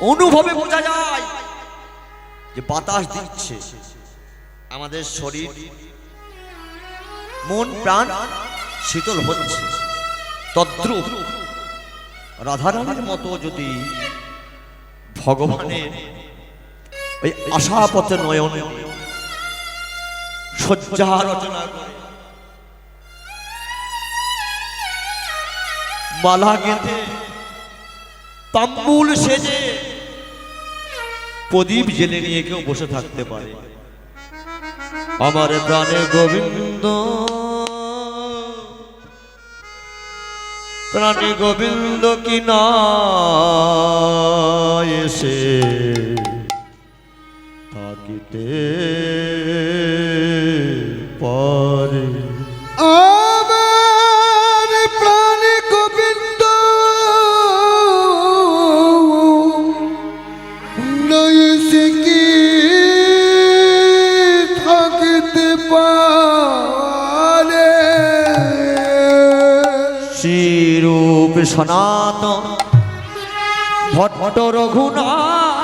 অনুভবে বোঝা যায় যে বাতাস দিচ্ছে, আমাদের শরীর মন প্রাণ শীতল হচ্ছে। তদ্রূপ রাধারানীর মতো যদি ভগবানের ওই আশাপথে নয়ন শয্যা রচনা করে মালা গেঁথে তাম্বুল সেজে প্রদীপ জেলে নিয়ে কেউ বসে থাকতে পারে। আমার প্রাণে গোবিন্দ, প্রাণে গোবিন্দ কি না এসে থাকিতে পারে। আমার প্রাণে গোবিন্দ নয়সে কি থাকিতে পারে। শ্রীরূপ সনাতন ভট্ট রঘুনাথ,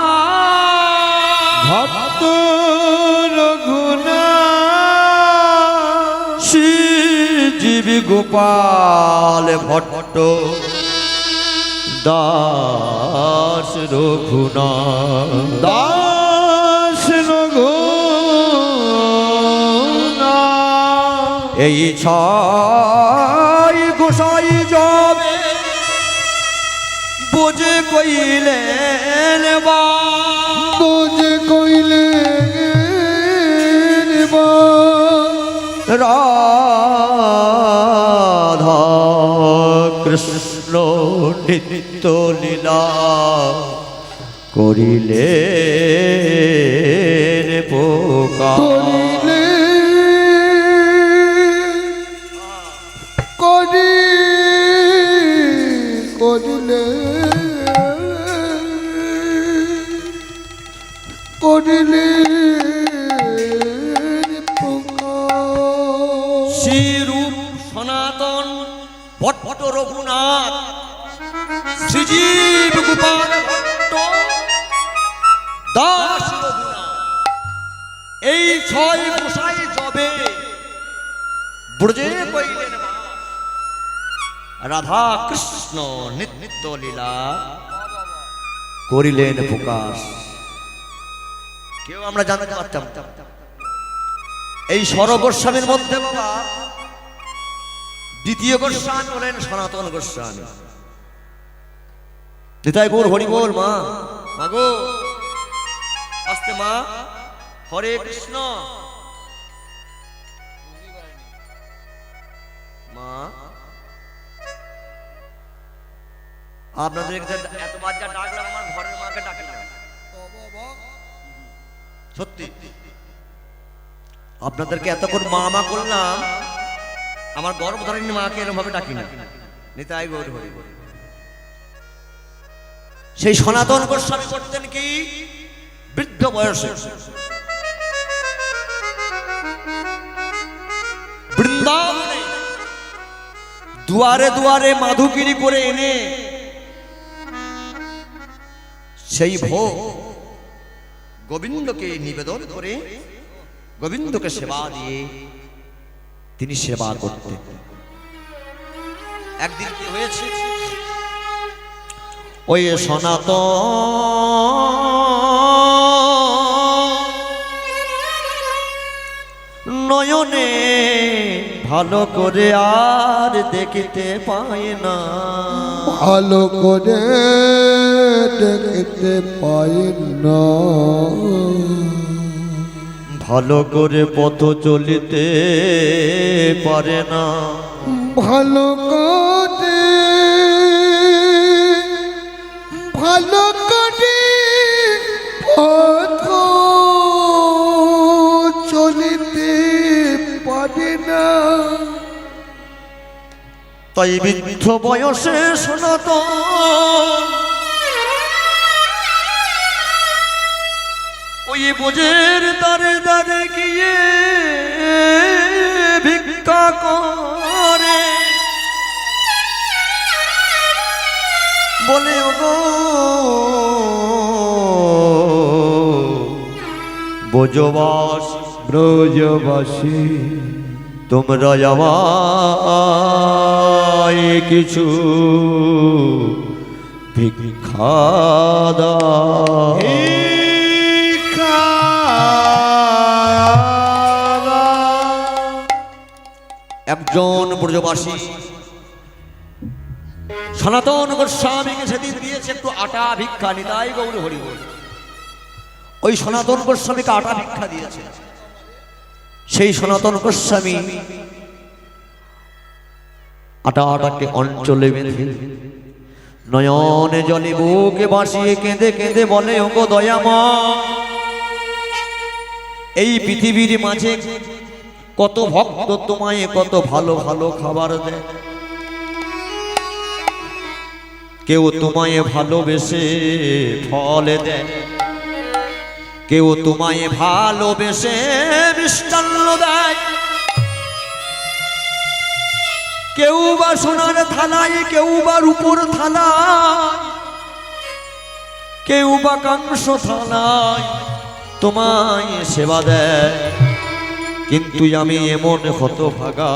ভক্ত রঘুনাথ শ্রীজীবী গোপাল ভট্ট দাস রঘুনাথ, দাস রঘুনাথ। এই ছয় গোসাই যাবে বোঝে কইলেন বা, বোঝে কইলেন বা। রাধা কৃষ্ণ নিত্য লীলা করিলেন পোকার। করিলে করিলে শ্রীরূপ সনাতন ভট্ট রঘুনাথ শ্রীজীব গোপাল ভট্ট দাস রঘুনাথ, এই ছয় গোসাই যবে ব্রজে কইলেন বাস। রাধা কৃষ্ণ নিত্য লীলা করিলেন প্রকাশ। কেউ আমরা জানতে পারতাম এই সরগোস্বামীর মধ্যে বাবা দ্বিতীয় গোস্বামী হলেন সনাতন গোস্বামী। নিতাই গৌর হরি বল। মা মাগো আস্তে মা, হরে কৃষ্ণ মা। আপনাদের এতবার যা ডাকলাম আমার ঘরের মাকে ডাকি না, সত্যি আপনাদেরকে এতক্ষণ মা মা করলাম, আমার গর্ভধারিণী মাকে এরকম ভাবে ডাকি না। নিতাই গৌর হরি বল। সেই সনাতন গোস্বামী করতেন কি বৃদ্ধ বয়সে বৃন্দাবনে দুয়ারে দুয়ারে মাধুকিরি করে এনে সেই ভোগ গোবিন্দকে নিবেদন করে গোবিন্দকে সেবা দিয়ে তিনি সেবা করতেন। একদিন কি হয়েছে, ওই সনাতন নয়নে ভালো করে আর দেখিতে পায় না, ভালো করে দেখতে পাই না, ভালো করে পথ চলিতে পারে না, ভালো করে ভালো করে পথ চলিতে পারে না। তাই বৃদ্ধ বয়সে সনাতন ওই বোঝের দারে দারে গিয়ে ভিক্ষা করে, বলে ওগো ব্রজবাস ব্রজবাসী তোমরা আমায় কিছু ভিক্ষা দাও। একজন ব্রজবাসী সনাতন গোস্বামীকে সেদিন দিয়েছে একটু আটা ভিক্ষা, নিতাই গৌর হরি বল। ওই সনাতন গোস্বামীকে আটা ভিক্ষা দিয়েছে। সেই সনাতন গোস্বামী আটাটাকে অঞ্চলে বেঁধে নয়নে জলে বুকে ভাসিয়ে কেঁদে কেঁদে বলে, ওগো দয়ামা, এই পৃথিবীর মাঝে কত ভক্ত তোমায় কত ভালো ভালো খাবার দেয়, কেউ তোমায় ভালোবেসে ফল দেয়, কেউ তোমায় ভালোবেসে মিষ্টান্ন দেয়, কেউ বা সোনার থালায়, কেউ বা রূপোর থালায়, কেউ বা কাংস থালায় তোমায় সেবা দেয়। কিন্তু আমি এমন হতভাগা,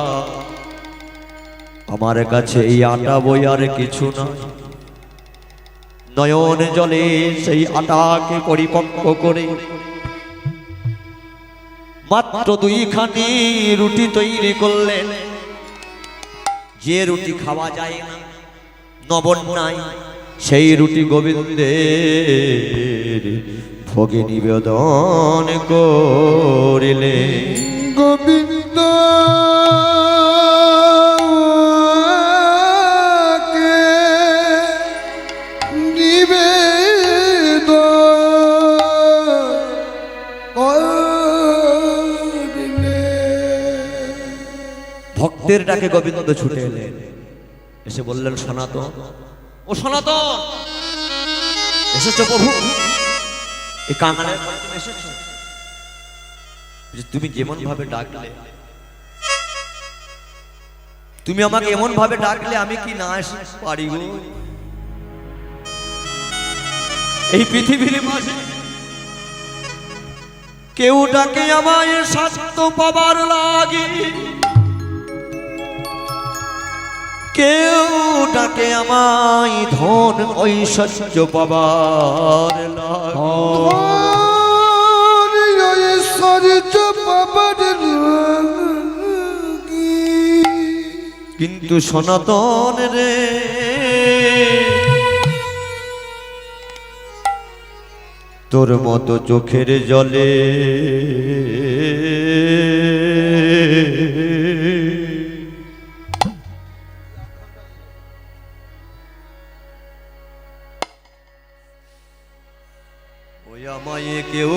আমার কাছে এই আটা বই আর কিছু না। নয়ন জলে সেই আটাকে পরিপক্ক করে মাত্র 2খানি রুটি তৈরি করলেন। যে রুটি খাওয়া যায় না, নবন নাই, সেই রুটি গোবিন্দের ভোগে নিবেদন করিলে। গোবিন্দ ভক্তের ডাকে গোবিন্দ ছুটে এলেন, এসে বললেন, সনাতন, ও সনাতন, এসেছো প্রভু? এই কাঙালের ঘরে তুমি এসেছো? তুমি যেমন ভাবে ডাকলে, তুমি আমাকে এমন ভাবে ডাকলে, আমি কি না এসে পারি গো? এই পৃথিবীর মাঝে কেউ ডাকে আমায় স্বাস্থ্য পাবার লাগে, কেউ ডাকে আমায় ধন ঐশ্বর্য পাবার কিন্তু সনাতন রে, তোর মতো চোখের জলে ওই আমায় কেউ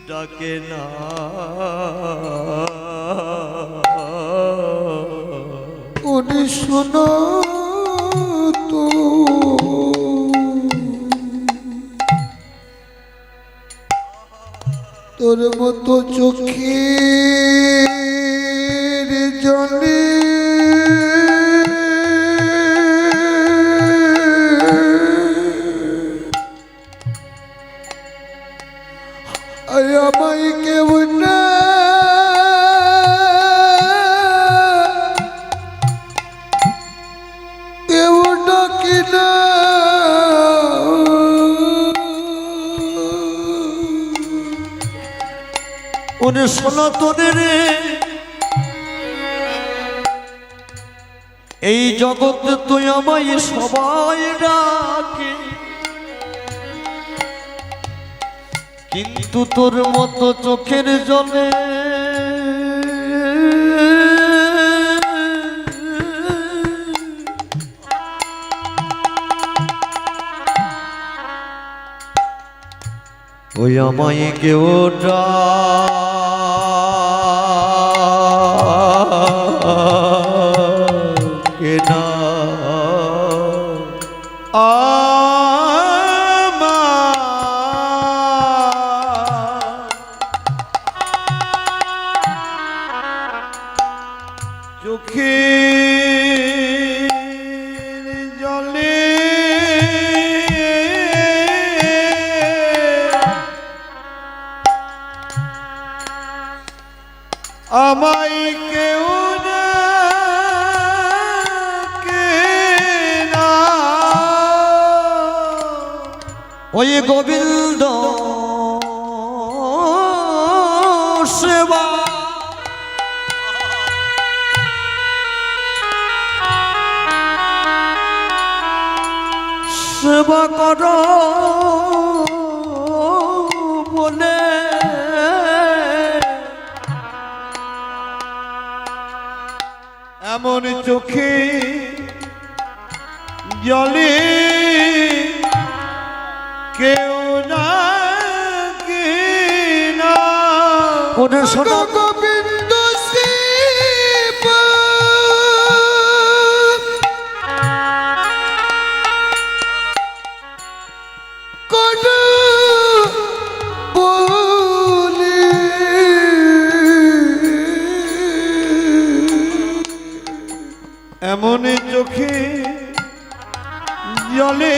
ডাকে না। ওরে শোনো তো, তোর মতো চোখের জলে আমায় কেউ না কেউ ডাকি না। ওরে সনাতনের রে, এই জগতে তুই আমায় সবাই ডাকে, কিন্তু তোর মতো চোখের জলে ওই আমায় কেউ ডাকে না। চোখের জলে আমায় কেউ ওই গোবিন্দ সেবা সেবা করো বলে এমন চোখে জলে কেউ না ওরে শোনা গোবিন্দ সেবা করো বলে এমন চোখে জলে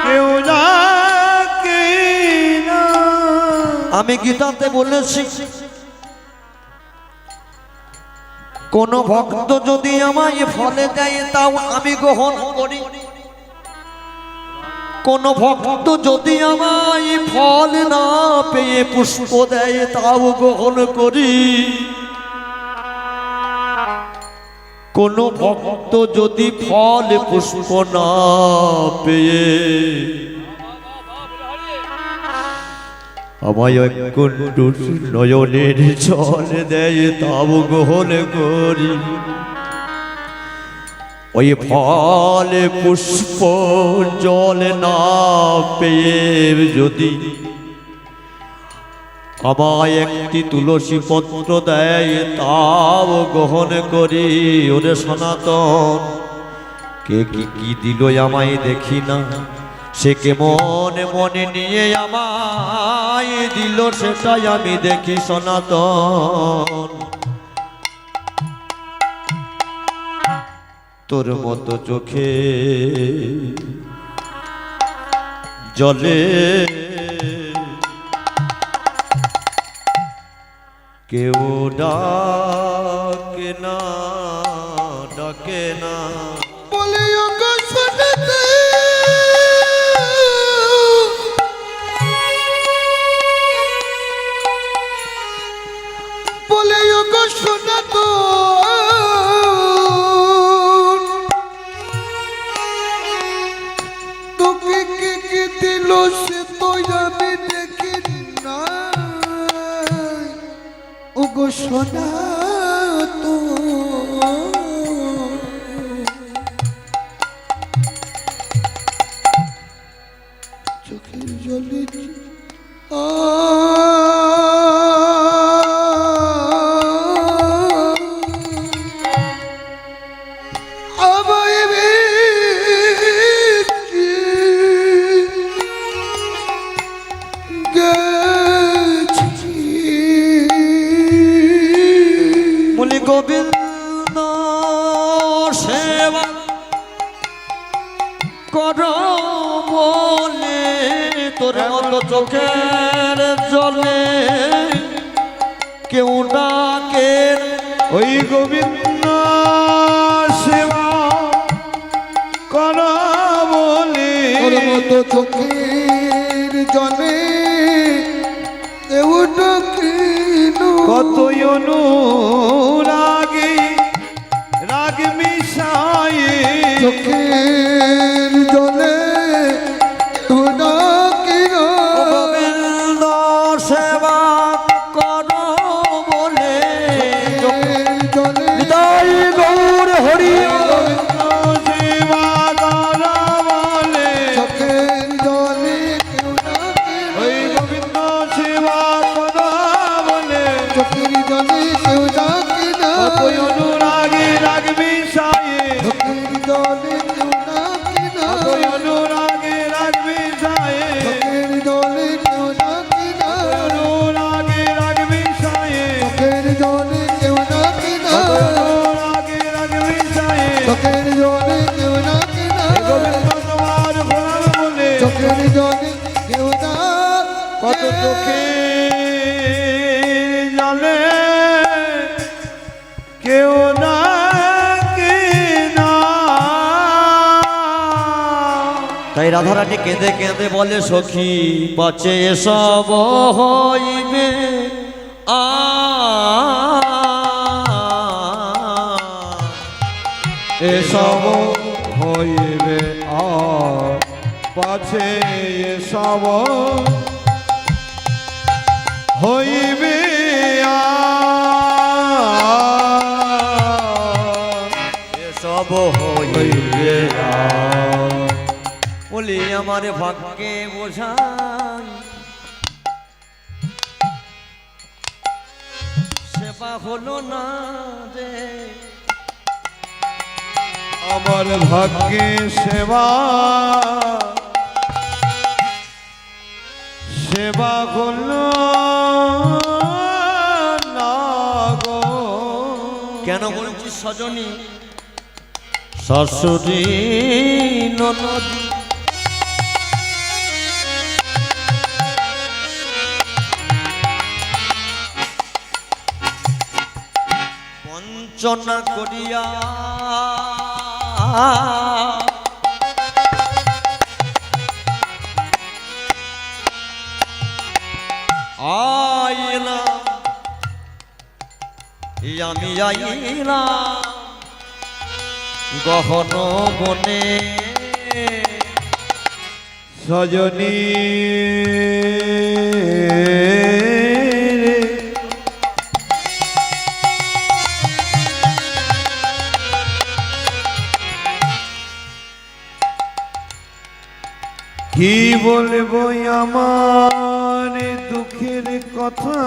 কেউ না আমি গীতাতে বলেছি কোন ভক্ত যদি আমায় ফলে দেয় তাও আমি গ্রহণ করি কোন ভক্ত যদি আমায় ফল না পেয়ে পুষ্প দেয় তাও গ্রহণ করি কোন ভক্ত যদি ফল পুষ্প না পেয়ে আমায় কুণ্ডু নয়নের জল দেয় তাও গ্রহণ করি ওই ফল পুষ্প জল না পেয়ে যদি আমায় একটি তুলসী পত্র দেয় তাও গ্রহণ করি ওরে সনাতন কে কি দিল আমায় দেখি না সে কে মনে মনে নিয়ে আমায় দিল সেটাই আমি দেখি সনাতন তোর মতো চোখে জলে কেউ ডাকে না ডাকে না বলে ওগো শোনাতে বলে ওগো শোনাতো তোকে কে দিল সে তো আমি দেখি না ওগো শোনাতো চোখের জলে আমায় বলি গোবিন্দ সেবা কর বলে তোর মতো চোখের জলে কেউ ডাকে ওই গোবিন্দ সেবা করা বলে ওর মতো চোখের জলে কেউ ডাকিল কতই অনুরাগে রাগ মিশায়ে চোখের জলে কেউ ডাকিল গোবিন্দ সেবা কর বলে চোখের জলে হৃদয় গৌর হরি সেবা করা বলে চোখের জলে কেউ ডাকিল ওই গোবিন্দ সেবা করা বলে চোখের জলে কেউ ডাকিল কতই অনুরাগে রাগ মিশায়ে চোখের জলে কেউ ডাকিল কতই কত চোখে জলে কেউ না তাই রাধারানী কেঁদে কেঁদে বলে সখী বাঁচে এসব হইবে এসব হইবে আর পাছে এসব হইবে এসব হইবে বলি আমার ভাগ্যে বোঝাই সেবা হলো না রে আমার ভাগ্যে সেবা সেবা করলো না গো। কেন বলছি সজনী শাশুড়ি ননদ বঞ্চনা করিয়া আইলাম আমি আইলাম গহন বনে সজনী কি বলবো আমার দুঃখের কথা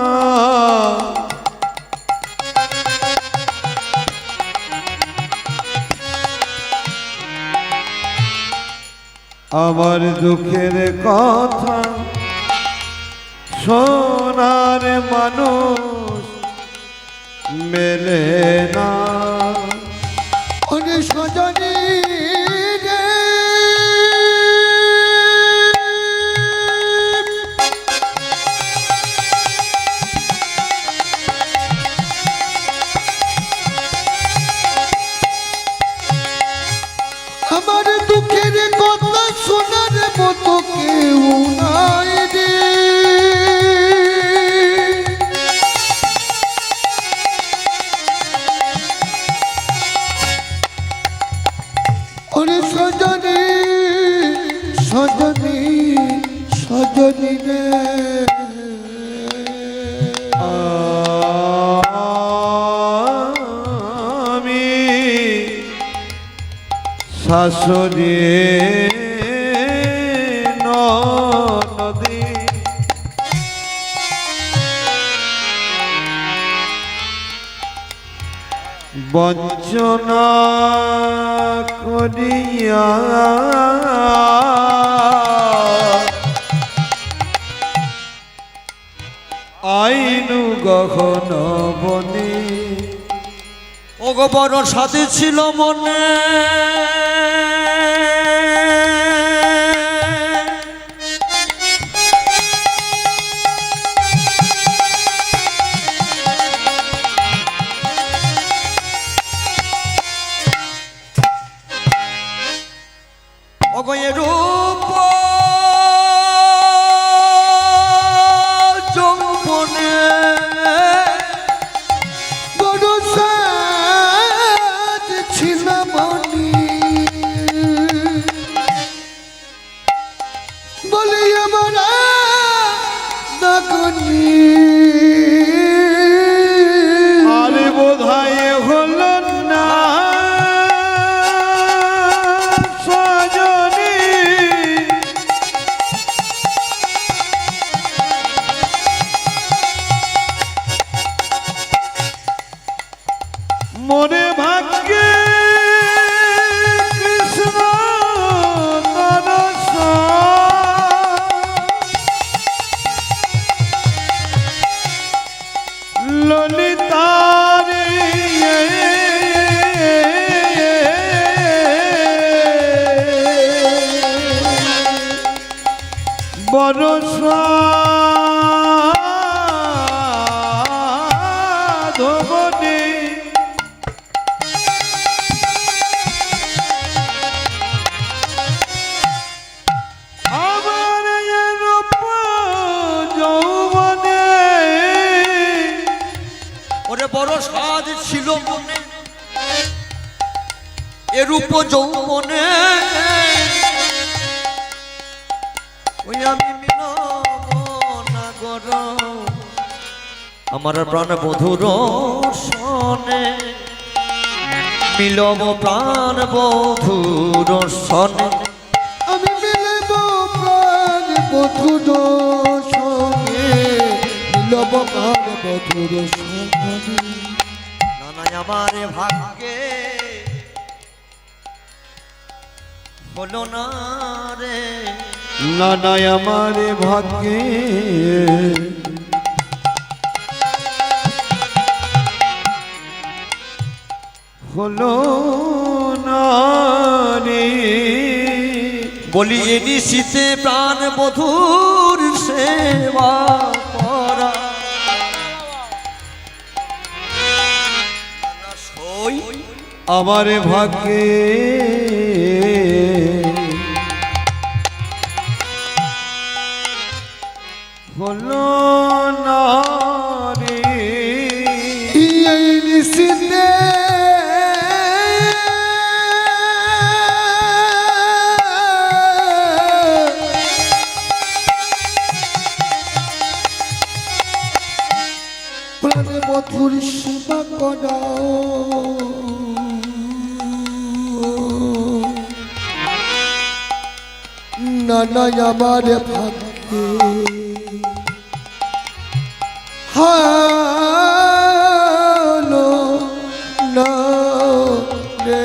আমার দুঃখের কথা সোনার মানুষ মেলে না ওরে সজনী রে আমার দুঃখের কথা শোনার মতো কেউ নাই রে ওরে সজনী সজনী সজনী রে আমি শাশুড়ি নদী বঞ্চনা করিয়া আইনু গহন বনে ওগো বড় সাথে ছিল মনে ওগো এ রূপ যৌবনে বড় সাজ ছিল মনি বলি আমরা দেখনি আরে বোধহয় হলো না সজনী মনে ভাগ্যে কৃষ্ণ তরস ললিতারে বড় বড় সাজ ছিল মনে এরূপ যৌবনে ওই আমি মিলব না গর আমার প্রাণ বধুর সনে মিলব প্রাণ বধুর সনে আমি মিলব প্রাণ বধুর সঙ্গে মিলব প্রাণ বধুর সঙ্গে নানাই আমার ভাগ্যে হলো না রে না নাই আমার ভাগ্যে হলো না রে বলি এ নিশীতে প্রাণ বধুর সেবা করা সই আমার ভাগ্যে হলো না রে এই নিশীতে প্রাণ বধুর সেবা করা নানা আমার ভাগ্যে হালো না রে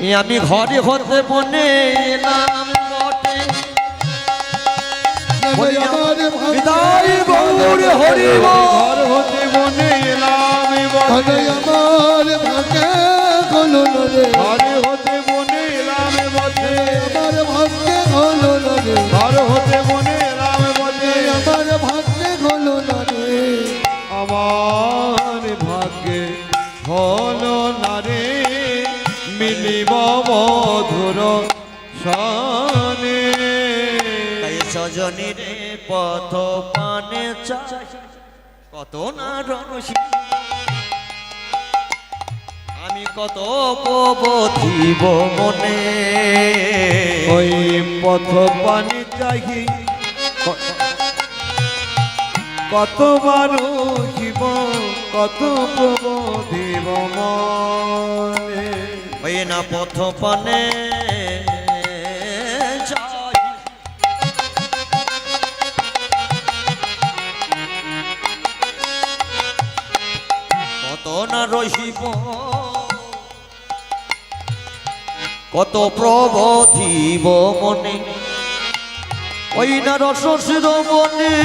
এ আমি ঘরে হতে বনে এলাম বটে নানা আমার বিদায় ভাগ্যে গৌর হরি ঘর হতে মনে এলাম নানা আমার ভাগ্যে হলো না রে ঘরে হতে মনে এলাম বটে আমার ভাগ্যে হলো না রে ঘর হতে মনে এলাম বটে আমার ভাগ্যে হলো না রে আমার ভাগ্যে হলো না রে মিলিব মধুর সনে তাই সজনীর পথ পানে চাই কত না রসি আমি কত পবধিব মনে ওই পথ পানি চাহি কতবার শিব কত প্রবোধিব মনে ওই না পথ পানে যাই কত না রসিব কত প্রবোধিব মনে ওই না রস শিরোমণি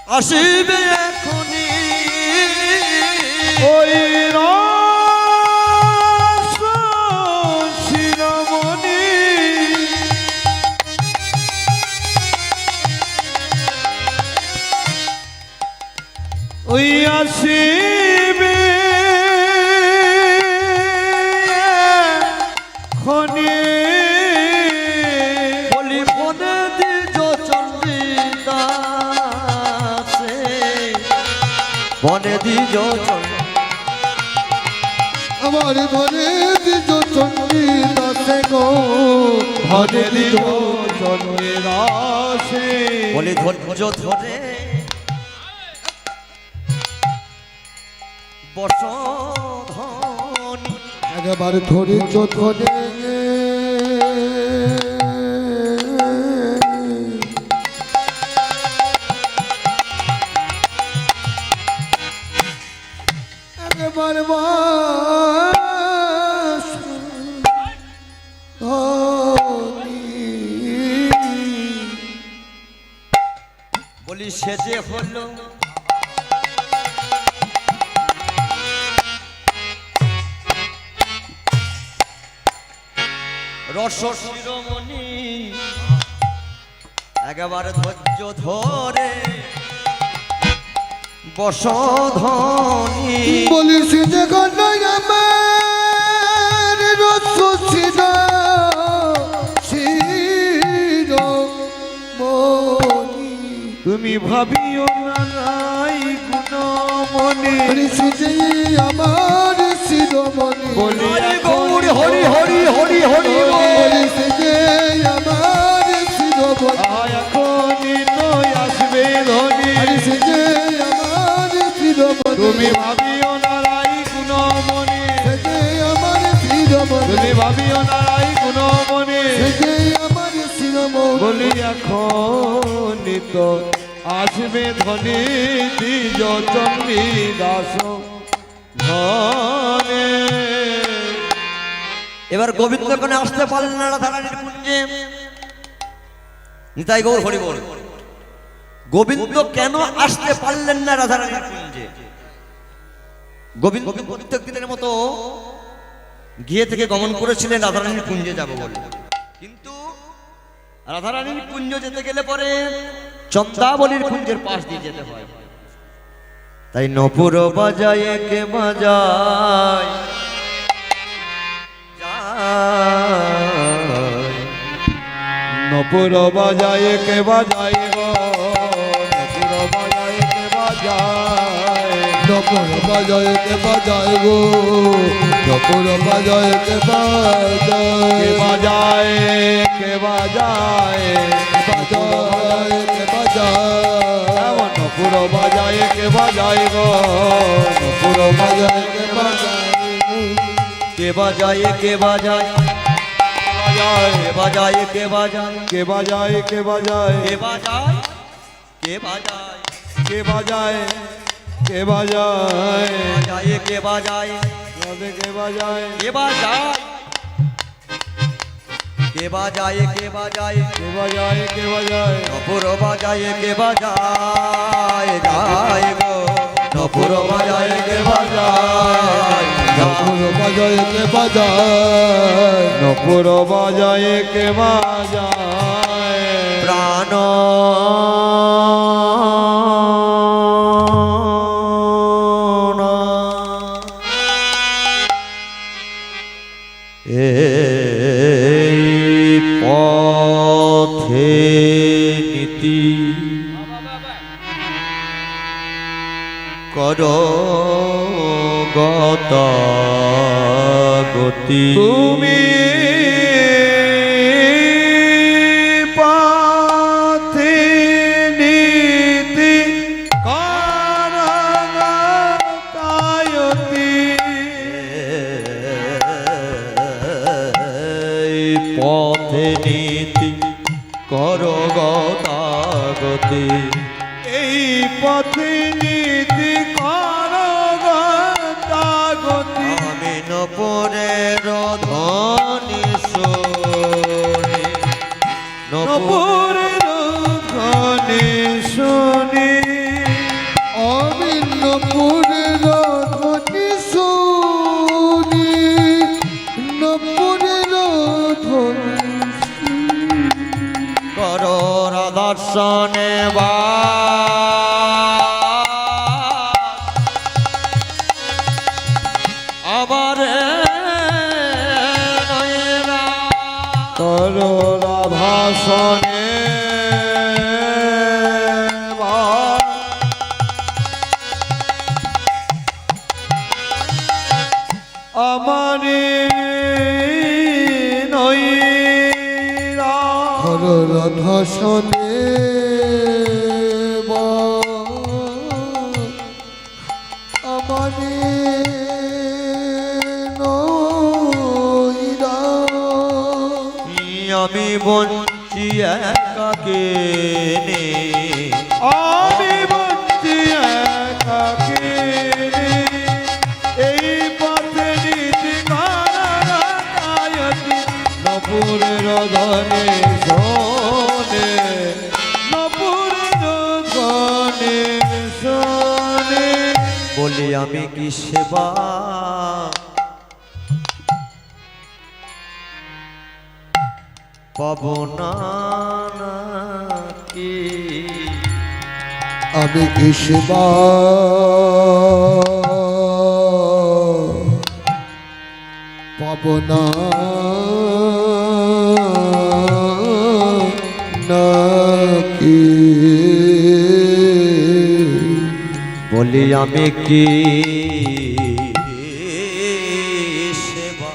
আসিবে এখনি ওই রস শিরোমণি ওই আসিবে খনি বলি বনে দ্বিজ চন্দ্রিদাসে বনে দ্বিজ আমার ঘরে দিজ চন্ডী দাসে গো ভজে দিব চন্দ্রে রাসে বলি ধৈর্য ধরে বসধনি একবার ধৈর্য ধরে একবার বলি সে যে হলো রস শিরোমণি একবার ধৈর্য ধরে বসধনী বলিস যে কন্যায় আমার রস শির শিরোমণি। তুমি ভাবিও না নাই গুণমণি বলিস যে আমার শিরোমণি। বলি হরি গৌর হরি হরি হরি হরি বলিস যে আমার শিরোমণি। এখনই তো আসবে ধনী বলিস যে আমার শিরোমণি। তুমি ভাবিও না নাই গুণমণি যে আমার শিরোমণি। তুমি ভাবিও না নাই গুণমণি যে আমার শিরোমণি। বলি এখনই তো আসবে ধনী দ্বিজ চন্ডী দাস ধনে। এবার গোবিন্দ কোনে আসতে পারলেন না রাধারানীর কুঞ্জে। নিতাই গৌর হরি বল। গোবিন্দ কেন আসতে পারলেন না রাধারানীর কুঞ্জে? গোবিন্দ প্রত্যেক দিনের মতো গিয়ে থেকে গমন করেছিলেন রাধারানীর কুঞ্জে যাব বলে, কিন্তু রাধারানীর কুঞ্জ যেতে গেলে পরে চন্দাবলীর কুঞ্জের পাশ দিয়ে যেতে হয়। তাই নপুর বাজায় কে বাজায় নপুর বাজায় কে বাজায় গো নপুর বাজায় কে বাজায় নপুর বাজায় কে বাজায় গো নপুর বাজায় কে কে বাজায়। বাজায় কে বাজায় বাজায় কে বাজায়। নপুর বাজায় কে বাজায় গো নপুর বাজায় কে বাজায়। কে বাজায় কে বাজায় কে বাজায় কে বাজায় কে বাজায় কে বাজায় কে বাজায় কে বাজায় কে বাজায় কে বাজায় কে বাজায় কে বাজায় কে বাজায় কে বাজায় কে বাজায় কে বাজায় কে বাজায় নপুর বাজায় কে বাজায় যায় গো নপুর বাজায় কে বাজায় নপুর বাজায় কে বাজায়। নপুর বাজায় কে বাজায় প্রাণ এই পথে নীতি কর গতি তুমি পথে নীতি কারণায়তি পথে নীতি কর গতি এই পথে নীতি কারণাগতি আমি নপরের ধনি শোনে নপুর নপুর ঘনে শুনি আমি নপুরের ধ্বনি শুনি। নপুরের ধ্বনি কর দর্শনে বা আমার কর রাধাসনে আমারে নইরা হর রধসনে আমারে নইরা। আমি বঞ্চি একাকে নে আমি বঞ্চি একাকে এই পথে নীতি কারণায়তি নপুরের ধনে শোনে নপুরের ধনে শোনে বলি আমি কি সেবা পাব না কি আমি সেবা পাব না নাকি? বলি আমি কি সেবা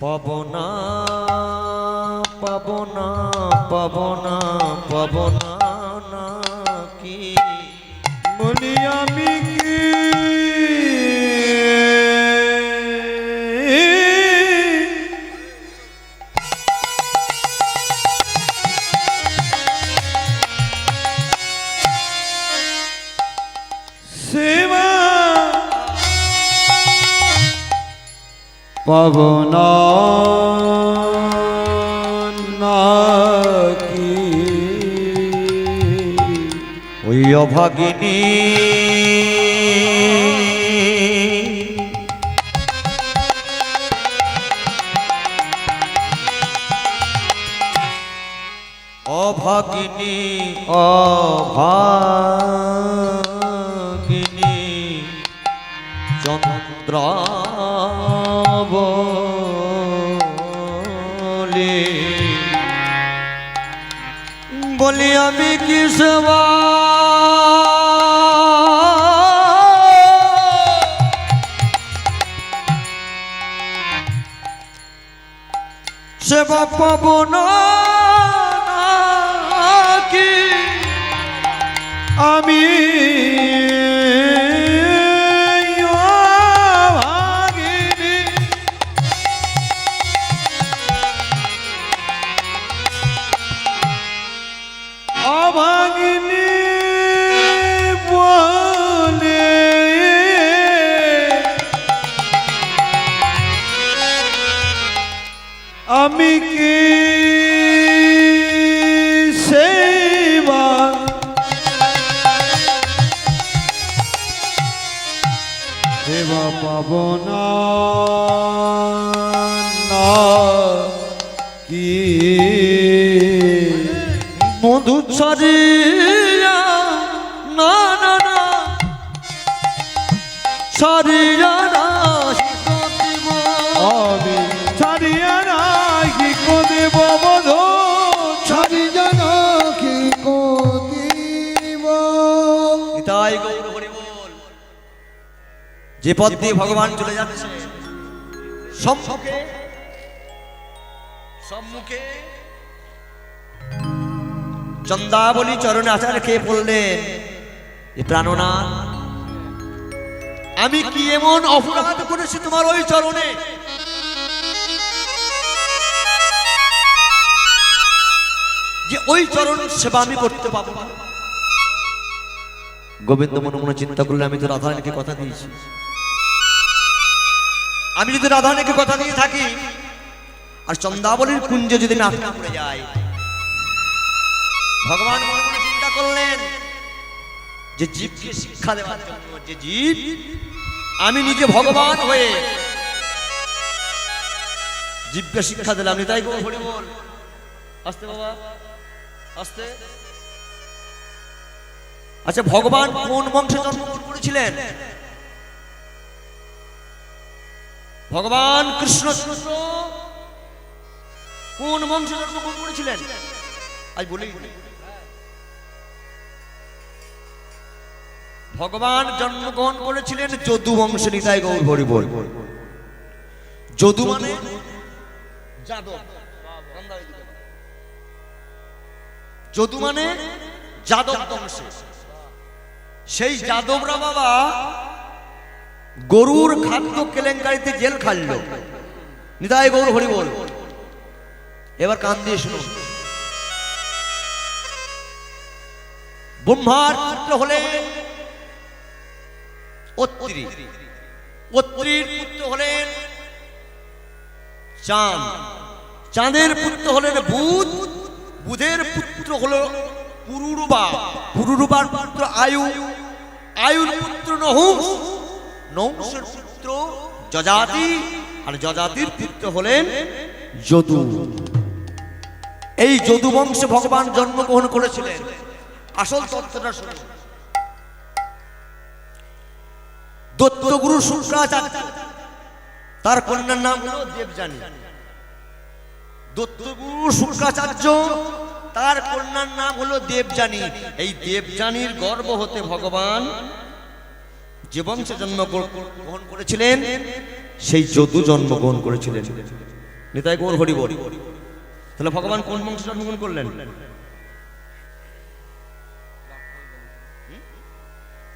পাব না পাব না পাব না পাব না নাকি? বলি আমি কি সেবা পাবনা নাকি? ওই অভাগিনী অভাগিনী অভাগিনী চন্দ্রাবলী বলি আমি কি সেবা সেবা পাব না নাকি? আমি অভাগিনী অভাগিনী বলে আমি কি সেবা সেবা পাব না কি? মধু ছাড়িয়া না না না ছাড়িয়া না দিব আমি ছাড়িয়া নাই কি করিব বধূ ছাড়ি জানা কি করিব? নিতাই গৌর হরি বল। যে পথ দিয়ে ভগবান চলে যাচ্ছে সম্মুখে সম্মুখে চন্দাবলী চরণে আচার খেয়ে বললেন এ প্রাণনাথ আমি কি এমন অপরাধ করেছি তোমার ওই চরণে যে ওই চরণ সেবা আমি করতে পাবো না? গোবিন্দ মনে মনে চিন্তা করলে আমি তো রাধারানীকে কথা দিয়েছি, আমি যদি রাধারানীকে কথা দিয়ে থাকি আর চন্দাবলীর কুঞ্জে যদি না আটকা পড়ে যায়, ভগবান মনে মনে চিন্তা করলেন যে জীবকে শিক্ষা দেওয়ার জন্য যে জীব আমি নিজে ভগবান হয়ে জীবকে শিক্ষা দিলাম। তাই গো হরি বল। আস্তে বাবা আস্তে। আচ্ছা ভগবান কোন বংশে জন্মগ্রহণ করেছিলেন? ভগবান কৃষ্ণ কোন বংশে জন্মগ্রহণ করেছিলেন? আজ বলি ভগবান জন্মগ্রহণ করেছিলেন যদু বংশে। নিতাই গৌর হরি বল। যদু মানে যাদব, যদু মানে যাদব বংশে। সেই যাদবরা বাবা গরুর খাদ্য কেলেঙ্কারিতে জেল খাটল। নিতাই গৌর হরি বল। এবার কান দিয়ে শুনুন। ব্রহ্মার পুত্র হলেন অত্রি, অত্রির পুত্র হলেন চাঁদ, চাঁদের পুত্র হলেন বুধ, বুধের পুত্র হলো পুরুরবা, পুরুরবার পুত্র আয়ু, আয়ুর পুত্র নহুষ, নহুষের পুত্র যজাতি, আর যজাতির পুত্র হলেন যদু। এই যদু বংশে ভগবান জন্মগ্রহণ করেছিলেন। আসল তত্ত্বটা শুনুন। দত্তগুরু শুক্রাচার্য, তার কন্যার নাম হলো দেবযানী। দত্তগুরু শুক্রাচার্য, তার কন্যার নাম হলো দেবযানী। এই দেবযানীর গর্ভ হতে ভগবান যে বংশে জন্মগ্রহণ করেছিলেন সেই যদু জন্মগ্রহণ করেছিলেন। নিতাই গৌর হরি বল। তাহলে ভগবান কোন বংশে জন্মগ্রহণ করলেন?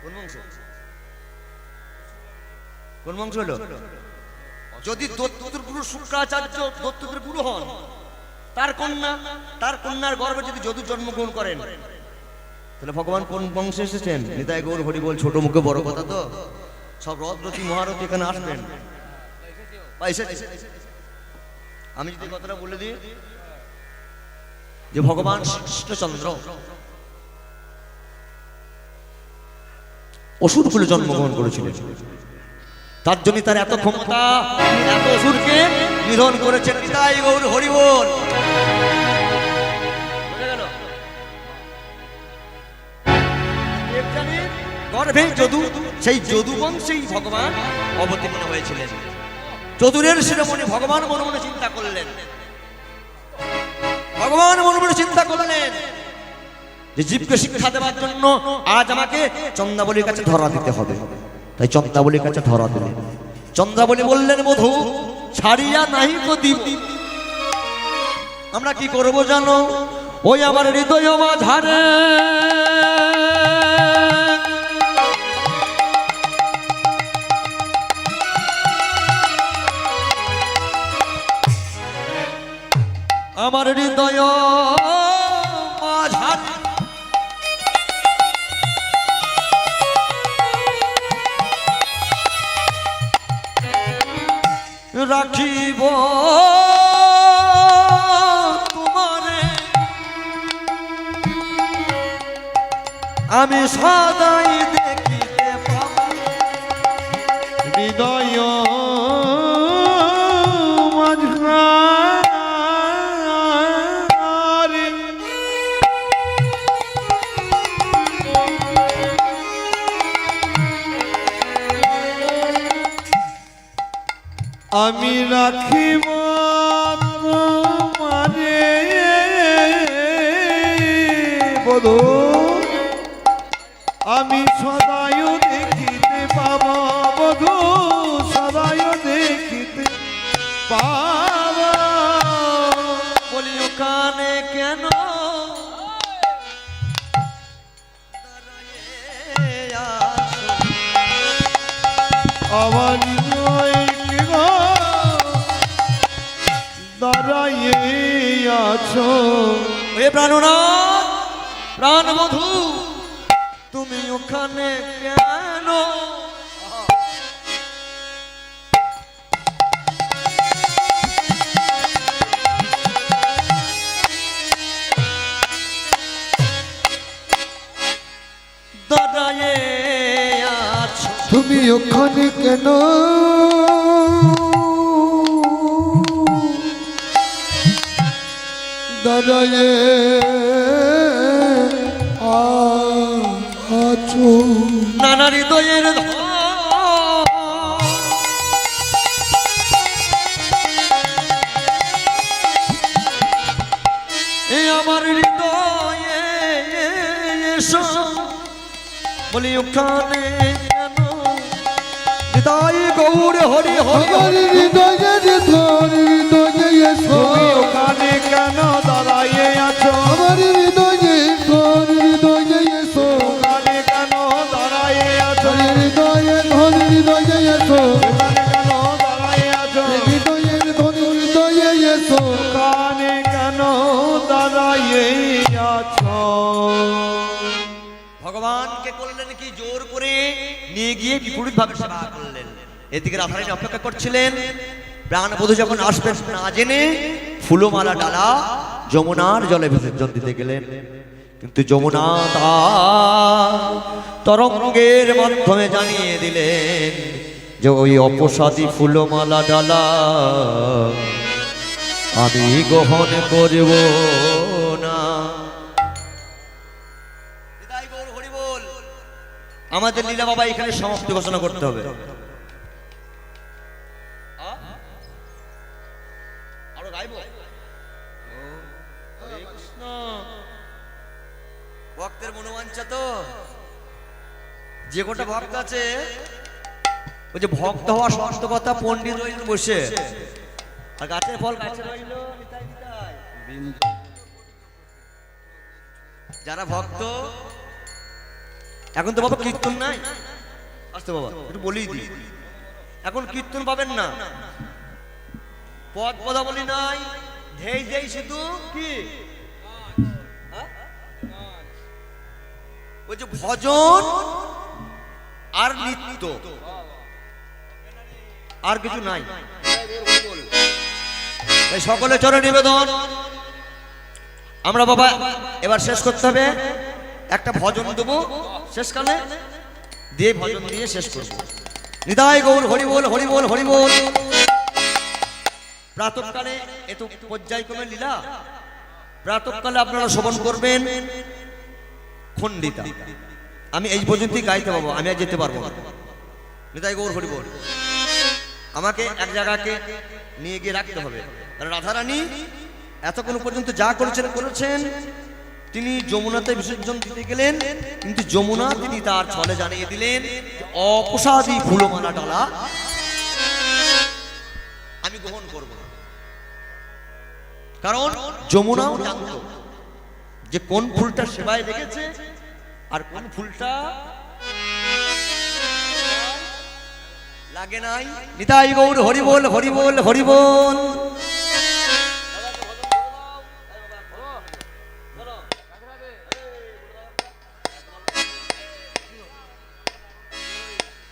কোন বংশ? কোন বংশ হলো? যদি দত্তর গুরু শুক্রাচার্য দত্তদের গুরু হন, তার কন্যার গর্ভে যদি যদু জন্মগ্রহণ করেন, তাহলে ভগবান কোন বংশে এসেছেন? নিতাই গৌর হরি বল। ছোট মুখে বড় কথা তো, সব রথরথী মহারথী এখানে আসবেন। আমি যদি কথাটা বলে দিই যে ভগবান কৃষ্ণচন্দ্র অসুর কুলে জন্মগ্রহণ করেছিলেন, তার জন্য তার এত ক্ষমতা, এত অসুরকে নিধন করেছেন। নিতাই গৌর হরি বল। দেবযানীর গর্ভে যদু, সেই যদু বংশেই ভগবান অবতীর্ণ হয়েছিলেন। যদুরের শিরোমণি ভগবান মনে মনে চিন্তা করলেন, ভগবান মনে মনে চিন্তা করলেন যে জীবকে শিক্ষা দেওয়ার জন্য আজ আমাকে চন্দ্রাবলীর কাছে ধরা দিতে হবে। তাই চন্দ্রাবলীর কাছে ধরা দিলেন। চন্দ্রাবলী বললেন, মধু ছাড়িয়া নাহি তো দিব, আমরা কি করব জানো? ওই আমার হৃদয় মাঝারে আমার হৃদয় মাঝারে রাখিব তোমারে, আমি সদাই দেখিতে পাব হৃদয় মাঝারে আমি রাখিব তোমারে বধূ, আমি সদায় দেখিতে পাব বধূ, সদায় দেখিতে পাব। বলি ওখানে কেন আমার দাঁড়াইয়ে আছো। হে প্রাণনাথ, প্রাণবধূ, তুমি ওখানে কেন? দাঁড়াইয়ে আছো, তুমি ওখানে কেন? দাঁড়ায়ে আছো। নানা হৃদয়ের আমার হৃদয়ে এসো, বলি ওখানে কেন? হৃদয় গৌর হরি হরি। আমার হৃদয়ে হৃদয়ে এসো, তুমি ওখানে কেন দাঁড়াইয়ে আছো? আমার হৃদয়ে হৃদয়ে এসো, ওখানে কেন দাঁড়াইয়ে আছো? হৃদয়ে হৃদয়ে এসো, ওখানে কেন দাঁড়াইয়ে আছো? হৃদয়ের হৃদয়ে এসো। ওখানে কেন দাঁড়াইয়ে আছো? ভগবানকে করলেন কি জোর করে নিয়ে গিয়ে বিপরীত ভাবে সেবা করলেন। এদিকে রাধারানী অপেক্ষা করছিলেন। প্রাণবধূ যখন আসবেন না জেনে ফুলমালা ডালা যমুনার জলে বিসর্জন দিতে গেলেন, কিন্তু যমুনা তার তরঙ্গের মাধ্যমে জানিয়ে দিলেন যে ওই অপসাদী ফুলমালা ডালা আমি গ্রহণ করব আমাদের লীলা বাবা এখানে সমাপ্তি ঘোষণা করতে হবে। আরো গাইবো? হরে কৃষ্ণ। ভক্তের মনোবাঞ্ছা তো যে কোটা ভক্ত আছে, ওই যে ভক্ত হওয়া শর্ত কথা, পণ্ডিত রইল বসে আর গাছের ফল গাছে রইল। যারা ভক্ত, এখন তো বাবা কীর্তন নাই, আসতে বাবা একটু বলেই দিই, এখন কীর্তন পাবেন না, পদ পদাবলী নাই, ধেই ধেই শুধু কি ওই যে ভজন আর নৃত্য, আর কিছু নাই। সকলে চরণে নিবেদন, আমরা বাবা এবার শেষ করতে হবে, একটা ভজন দেবো শেষকালে, দিয়ে ভজন দিয়ে শেষ করবো। নিতাই গৌর হরি বল, হরি বল, হরি বল। প্রাতঃকালে এত পর্যায়ক্রমে লীলা, প্রাতঃকালে আপনারা শ্রবণ করবেন খণ্ডিতা। আমি এই পর্যন্তই গাইতে পারবো, আমি আর যেতে পারবো না। নিতাই গৌর হরি বল। আমাকে এক জায়গাকে নিয়ে গিয়ে রাখতে হবে, কারণ রাধারানী এতক্ষণ পর্যন্ত যা করেছেন, তিনি যমুনাতে বিসর্জন দিতে গেলেন, কিন্তু যমুনা তিনি তার ছলে জানিয়ে দিলেন অপ্রসাদী ফুলমালা ডালা আমি গ্রহণ করব না। কারণ যমুনাও জানত যে কোন ফুলটা সেবায় লেগেছে আর কোন ফুলটা লাগে নাই। নিতাই গৌর হরি বল, হরি বল, হরি বল।